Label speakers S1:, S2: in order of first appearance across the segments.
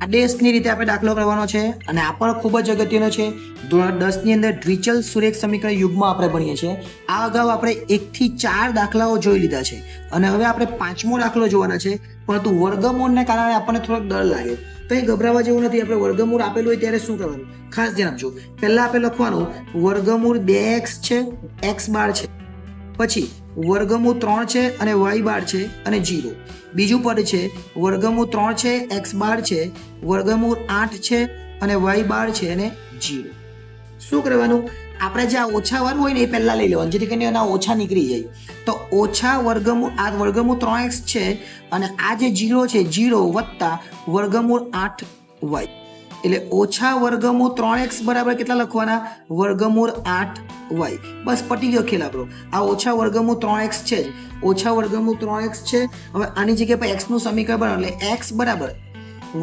S1: આદેશની રીતે આપણે દાખલો કરવાનો છે અને આ પણ ખૂબ જ અગત્યનો છે. ધોરણ 10 ની અંદર દ્વિચલ સુરેખ સમીકરણ યુગમાં આપણે ભણીએ છીએ. આ અગાઉ આપણે 1 થી 4 દાખલાઓ જોઈ લીધા છે અને હવે આપણે 5મો દાખલો જોવાના છે, પરંતુ વર્ગમૂળને કારણે આપણને થોડોક ડર લાગે તો એ ગભરાવા જેવું નથી. આપણે વર્ગમૂળ આપેલું હોય ત્યારે શું કરવાનું ખાસ ધ્યાન આપજો. પહેલા આપણે લખવાનું વર્ગમૂળ 2x છે, x બાર છે, પછી વર્ગમૂળ 3 છે અને y બાર છે અને 0. બીજું પદ છે વર્ગમૂળ 3 છે, x બાર છે, વર્ગમૂળ 8 છે અને y બાર છે અને 0. શું કરવાનું? આપણે જે આ ઓછા વર્ગ હોય ને એ પહેલા લઈ લેવાનું, જેથી કરીને એના ઓછા નીકળી જાય. તો ઓછા વર્ગમૂળ, આ વર્ગમૂળ 3x છે અને આ જે 0 છે 0 વત્તા વર્ગમૂળ 8y, એટલે ઓછા વર્ગમૂળ 3x બરાબર કેટલા લખવાના? વર્ગમૂળ 8y. બસ પટી ગયો ખેલ આપણો. આ ઓછા વર્ગમૂળ 3x છે, ઓછા વર્ગમૂળ 3x છે. હવે આની જગ્યાએ પર x નું સમીકરણ બનાવો, એટલે x બરાબર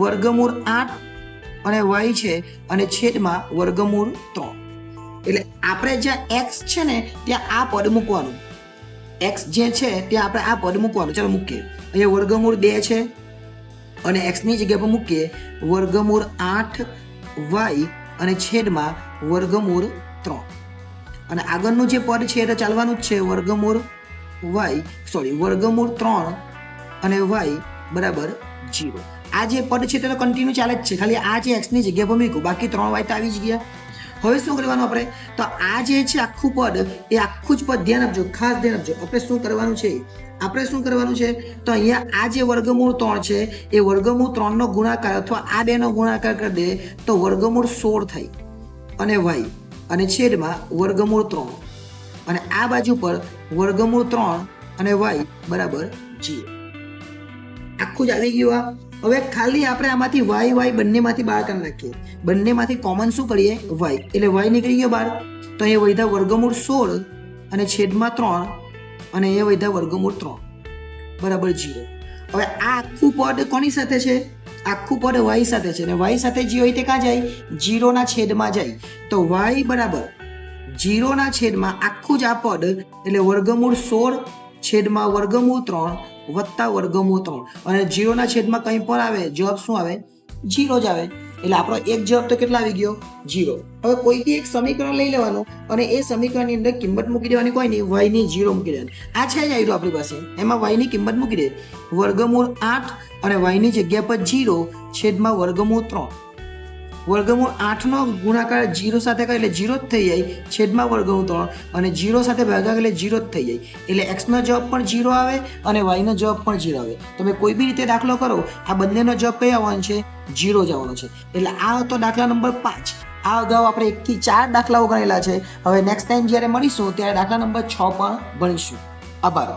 S1: વર્ગમૂળ 8 અને y છે અને છેદમાં વર્ગમૂળ 3. એટલે આપણે જ્યાં x છે ને ત્યાં આ પદ મૂકવાનું, x જે છે ત્યાં આપણે આ પદ મૂકવાનું. ચાલો મૂકીએ. અહીંયા વર્ગમૂળ 2 છે અને x ની જગ્યા પર મૂકીએ વર્ગમૂળ 8y અને છેદમાં વર્ગમૂળ 3. અને આગળનું જે પદ છે એ તો ચાલવાનું જ છે, વર્ગમૂળ વર્ગમૂળ 3 અને y બરાબર 0. આ જે પદ છે તે તો કન્ટિન્યુ ચાલે જ છે, ખાલી આ જે x ની જગ્યા પર મૂક્યું, બાકી 3y તો આવી જ ગયા. હવે શું કરવાનું આપણે? તો આ જે છે આખું પદ, એ આખું જ પદ ધ્યાન આપજો, ખાસ ધ્યાન આપજો. આપણે શું કરવાનું છે? આપણે શું કરવાનું છે? તો અહીંયા આ જે વર્ગમૂળ 3 છે એ વર્ગમૂળ 3 નો ગુણાકાર અથવા આ બે નો ગુણાકાર કરી દે તો વર્ગમૂળ 16 થાય અને y અને છેદમાં વર્ગમૂળ 3, અને આ બાજુ પર વર્ગમૂળ 3 અને y બરાબર 0. આખું જ આવી ગયું. આ હવે ખાલી આપણે આમાંથી y બંનેમાંથી બહાર કાઢી નાખીએ. બંનેમાંથી કોમન શું કરીએ? y, એટલે y નીકળી ગયો બહાર. તો અહીંયા વધ્યા વર્ગમૂળ 16 અને છેદમાં 3 અને અહીંયા વધ્યા વર્ગમૂળ 3 બરાબર 0. હવે આ આખું પદ કોની સાથે છે? આખું પદ y સાથે છે, અને y સાથે જે હોય તે ક્યાં જાય? 0 ના છેદમાં જાય. તો y બરાબર 0 ના છેદમાં આખું જ આ પદ, એટલે વર્ગમૂળ 16 છેદમાં વર્ગમૂળ 3 વત્તા વર્ગમૂળ 3, અને 0 ના છેદમાં કંઈ પણ આવે જવાબ શું આવે? 0 જ આવે. એટલે આપણો એક જવાબ તો કેટલા આવી ગયો? 0. હવે કોઈ બી એક સમીકરણ લઈ લેવાનું અને એ સમીકરણની અંદર કિંમત મૂકી દેવાની, કોઈ નહીં, y ની 0 મૂકી દેવાની. આ છે જ આવ્યું આપણી પાસે, એમાં y ની કિંમત મૂકી દે વર્ગમૂળ 8 અને y ની જગ્યા પર 0 છેદમાં વર્ગમૂળ 3. વર્ગમૂળ 8 નો ગુણાકાર 0 સાથે કરે એટલે 0 જ થઈ જાય, છેદમાં વર્ગમૂળ 3, અને 0 સાથે ભાગાકાર એટલે 0 જ થઈ જાય. એટલે x નો જવાબ પણ 0 આવે અને y નો જવાબ પણ 0 આવે. તમે કોઈ બી રીતે દાખલો કરો, આ બંનેનો જવાબ કયો આવવાનો છે? 0 જ આવવાનો છે. એટલે આ હતો દાખલા નંબર 5. આ અગાઉ આપણે 1 થી 4 દાખલાઓ ગણેલા છે. હવે નેક્સ્ટ ટાઈમ જ્યારે મળીશું ત્યારે દાખલા નંબર 6 પણ ભણીશું. આભાર.